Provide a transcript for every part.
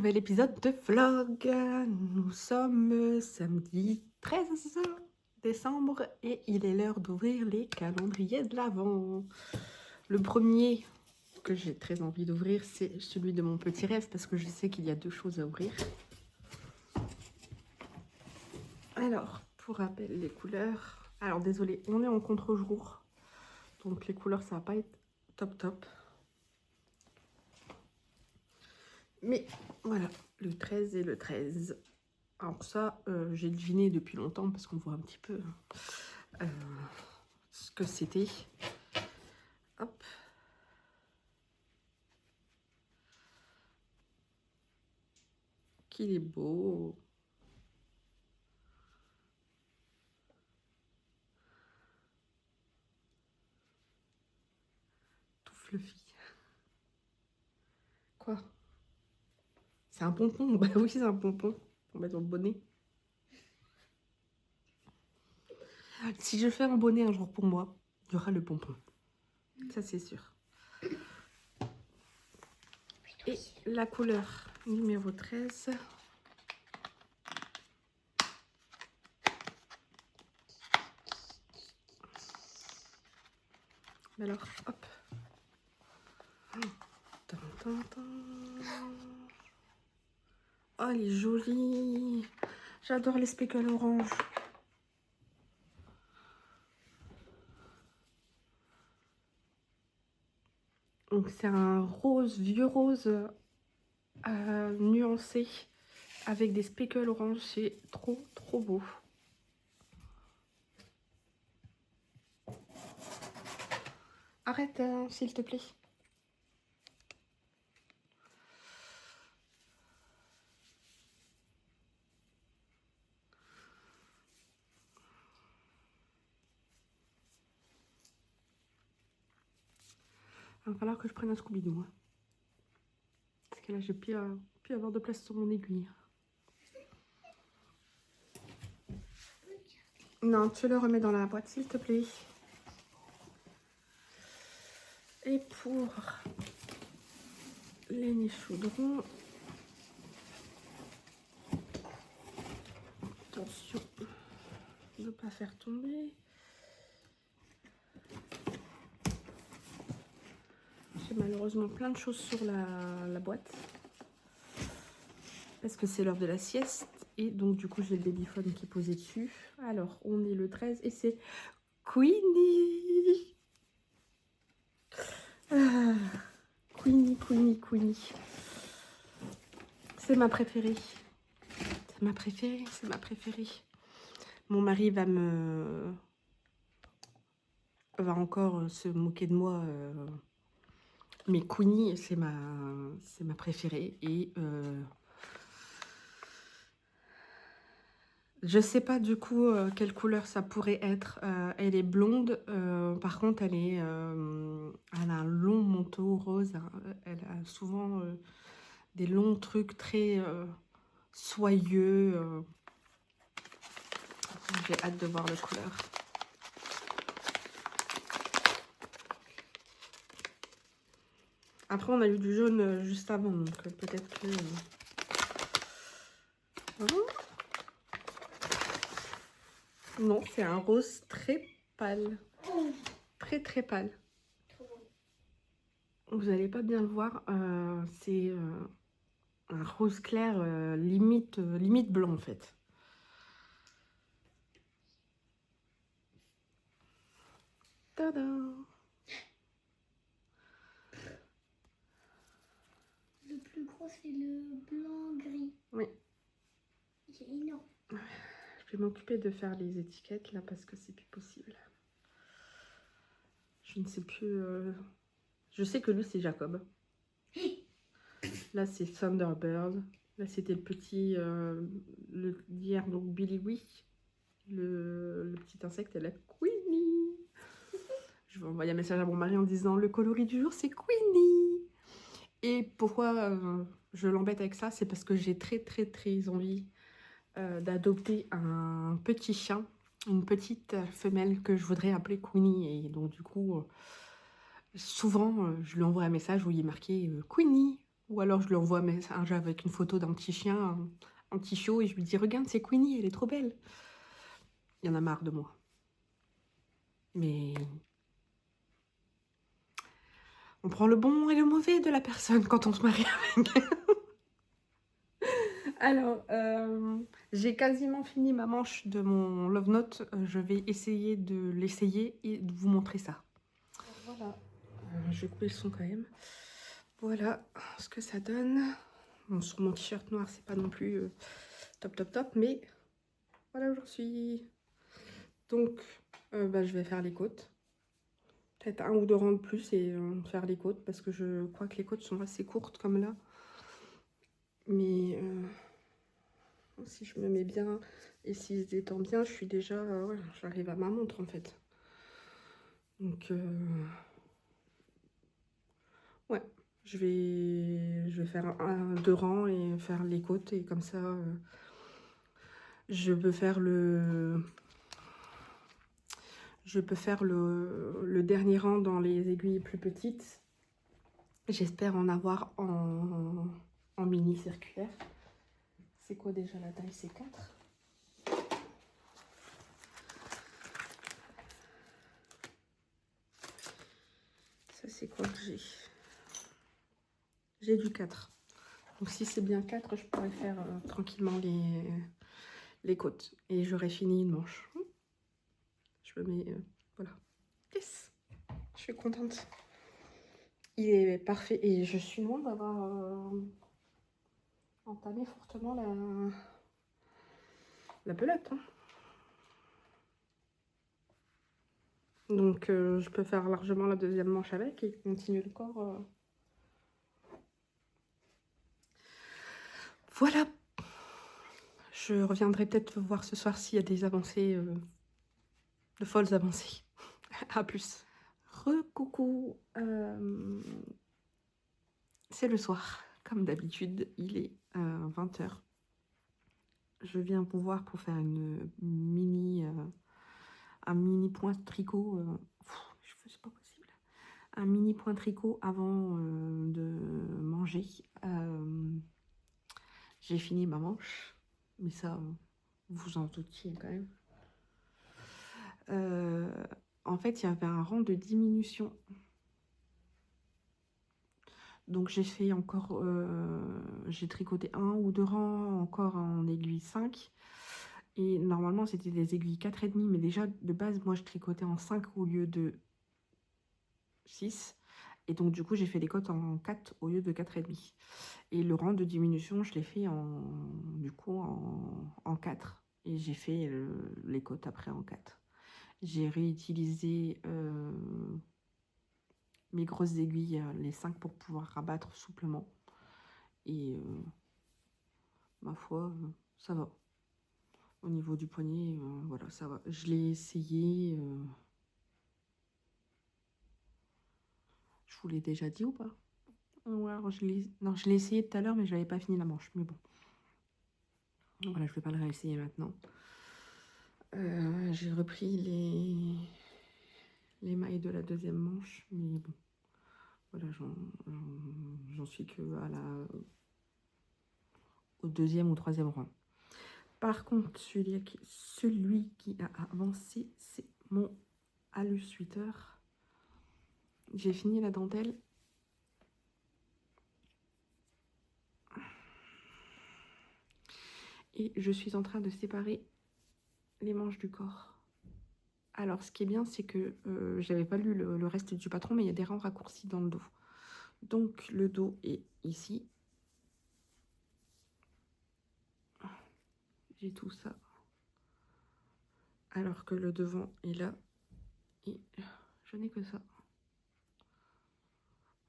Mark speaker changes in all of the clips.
Speaker 1: nouvel épisode de vlog. Nous sommes samedi 13 décembre et il est l'heure d'ouvrir les calendriers de l'Avent. Le premier que j'ai très envie d'ouvrir, c'est celui de mon petit rêve parce que je sais qu'il y a deux choses à ouvrir. Alors, pour rappel, les couleurs. Alors, désolé, on est en contre-jour. Donc, les couleurs, ça va pas être top. Mais voilà, le 13 et le 13. Alors ça, j'ai deviné depuis longtemps parce qu'on voit un petit peu ce que c'était. Hop. Qu'il est beau. Tout fluffy. Quoi? C'est un pompon? Bah oui, c'est un pompon. Pour mettre dans le bonnet. Si je fais un bonnet un jour pour moi, il y aura le pompon. Ça, c'est sûr. Et la couleur numéro 13. Alors, hop. Oh, elle est jolie. J'adore les speckles orange. Donc, c'est un rose, vieux rose nuancé avec des speckles orange. C'est trop beau. Arrête, s'il te plaît. Il va falloir que je prenne un Scooby-Doo. Parce que là, j'ai plus avoir de place sur mon aiguille. Non, tu le remets dans la boîte, s'il te plaît. Et pour les nids chaudrons, attention de ne pas faire tomber. J'ai malheureusement plein de choses sur la boîte. Parce que c'est l'heure de la sieste. Et donc, du coup, j'ai le babyphone qui est posé dessus. Alors, on est le 13 et c'est Queenie. Queenie. C'est ma préférée. C'est ma préférée. Mon mari va encore se moquer de moi. Mais Queenie, c'est ma préférée. Et je sais pas du coup quelle couleur ça pourrait être. Elle est blonde. Par contre, elle a un long manteau rose. Hein. Elle a souvent des longs trucs très soyeux. J'ai hâte de voir la couleur. Après, on a eu du jaune juste avant, donc peut-être que... Non, c'est un rose très pâle. Très pâle. Vous n'allez pas bien le voir. C'est un rose clair, limite blanc en fait. Tada!
Speaker 2: Le plus gros, c'est le blanc-gris.
Speaker 1: Oui.
Speaker 2: Il est énorme.
Speaker 1: Je vais m'occuper de faire les étiquettes là parce que c'est plus possible. Je ne sais plus. Je sais que lui c'est Jacob. Là c'est Thunderbird. Là c'était le petit d'hier, donc Billy Wee. Le petit insecte et la Queenie. Je vais envoyer un message à mon mari en disant le coloris du jour c'est Queenie. Et pourquoi je l'embête avec ça, c'est parce que j'ai très envie d'adopter un petit chien, une petite femelle que je voudrais appeler Queenie. Et donc du coup, souvent je lui envoie un message où il est marqué Queenie. Ou alors je lui envoie un message avec une photo d'un petit chien, un petit chiot, et je lui dis regarde, c'est Queenie, elle est trop belle. Il y en a marre de moi. Mais on prend le bon et le mauvais de la personne quand on se marie avec. Alors, j'ai quasiment fini ma manche de mon Love Note. Je vais essayer de l'essayer et de vous montrer ça. Voilà. Je vais couper le son quand même. Voilà ce que ça donne. Bon, sur mon t-shirt noir, c'est pas non plus top, mais voilà où j'en suis. Donc, je vais faire les côtes. Peut-être 1 ou 2 rangs de plus et faire les côtes parce que je crois que les côtes sont assez courtes comme là. Mais si je me mets bien et si je détends bien, je suis déjà... ouais, j'arrive à ma montre en fait. Donc, ouais, je vais faire 2 rangs et faire les côtes et comme ça, je peux faire le dernier rang dans les aiguilles plus petites. J'espère en avoir en mini circulaire. C'est quoi déjà la taille? C'est 4. Ça c'est quoi que j'ai? J'ai du 4. Donc si c'est bien 4, je pourrais faire tranquillement les côtes. Et j'aurais fini une manche. Je me mets... voilà. Yes. Je suis contente. Il est parfait. Et je suis loin d'avoir entamé fortement la pelote. Hein. Donc je peux faire largement la deuxième manche avec et continuer le corps. Voilà. Je reviendrai peut-être voir ce soir s'il y a des avancées, de folles avancées. À plus. Recoucou. C'est le soir. Comme d'habitude, il est 20 h. Je viens vous voir pour faire une mini... un mini point tricot. C'est pas possible. Un mini point tricot avant de manger. J'ai fini ma manche, mais ça, vous en doutiez quand même. En fait, il y avait un rang de diminution. Donc j'ai fait encore, j'ai tricoté 1 ou 2 rangs encore en aiguille 5. Et normalement, c'était des aiguilles 4,5, mais déjà, de base, moi, je tricotais en 5 au lieu de 6. Et donc, du coup, j'ai fait les côtes en 4 au lieu de 4,5. Et le rang de diminution, je l'ai fait du coup, en 4. Et j'ai fait les côtes après en 4. J'ai réutilisé mes grosses aiguilles, les 5, pour pouvoir rabattre souplement. Et ma foi, ça va. Au niveau du poignet, voilà, ça va. Je l'ai essayé. Je vous l'ai déjà dit ou pas? Ou alors non, je l'ai essayé tout à l'heure, mais je n'avais pas fini la manche. Mais bon. Voilà, je ne vais pas le réessayer maintenant. J'ai repris les mailles de la deuxième manche, mais bon. Voilà, j'en suis que au deuxième ou troisième rang. Par contre, celui qui a avancé, c'est mon Alu Sweater. J'ai fini la dentelle. Et je suis en train de séparer les manches du corps. Alors, ce qui est bien, c'est que j'avais pas lu le reste du patron, mais il y a des rangs raccourcis dans le dos. Donc, le dos est ici. J'ai tout ça. Alors que le devant est là. Et je n'ai que ça.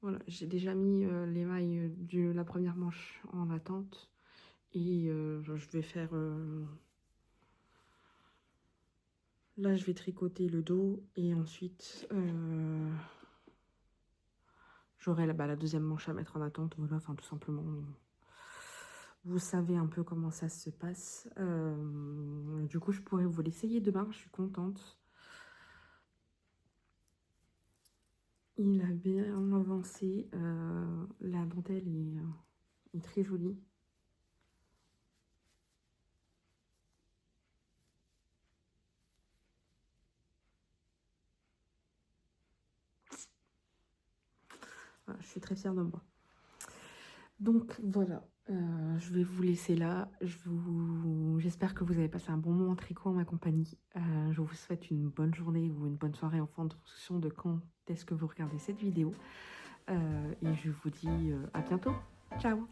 Speaker 1: Voilà, j'ai déjà mis les mailles de la première manche en attente. Et je vais faire... là, je vais tricoter le dos. Et ensuite, j'aurai la deuxième manche à mettre en attente. Voilà, enfin, tout simplement... Vous savez un peu comment ça se passe. Du coup, je pourrais vous l'essayer demain. Je suis contente. Il a bien avancé. La dentelle est très jolie. Voilà, je suis très fière de moi. Donc voilà, je vais vous laisser là. J'espère que vous avez passé un bon moment en tricot en ma compagnie. Je vous souhaite une bonne journée ou une bonne soirée en fonction de quand est-ce que vous regardez cette vidéo. Et je vous dis à bientôt. Ciao!